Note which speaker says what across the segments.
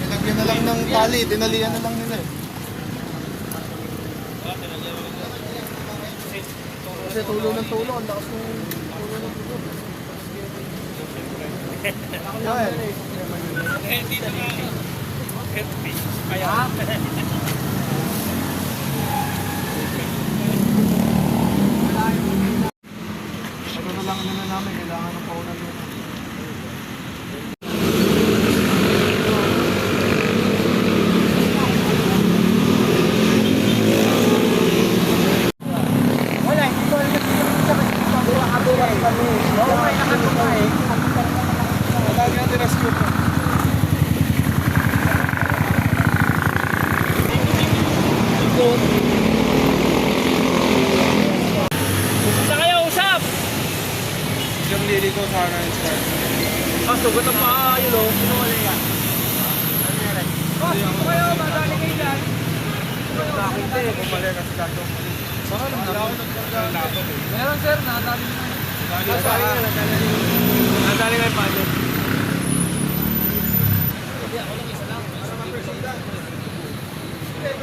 Speaker 1: Nilagyan na lang ng tali, tinalian na lang nila eh. Kasi tulo ng tulo, ang lakas ng tulo ng tulo. Yan.
Speaker 2: Dito na. Kaya.
Speaker 1: Ano na lang na namin, kailangan ng paunan nila.
Speaker 3: Wala, hindi ko alam sa buwang-abuwang kami. Oo, may nakatuka eh.
Speaker 1: Lagi natin rescue po.
Speaker 2: Sa kayo, usap!
Speaker 1: Yung lili ko sana yung start.
Speaker 2: Ah, sugat ang paa, yun o. Pinuwala yan. Boss, dito kayo, madali kayo dyan.
Speaker 1: Hindi, bumali kasi dato. Baka lang naman.
Speaker 2: Meron sir, nakatali na. Nadali kayo pa dyan.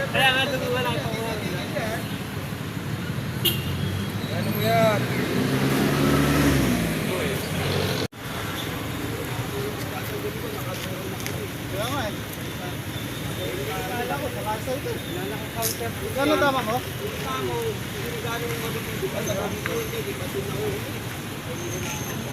Speaker 2: Kaya nga tutuwa lang ito.
Speaker 1: Ano mo yan? Kaya nga eh. Ano tama ko?
Speaker 2: Tama ko. Hindi gano'ng mabibigyan.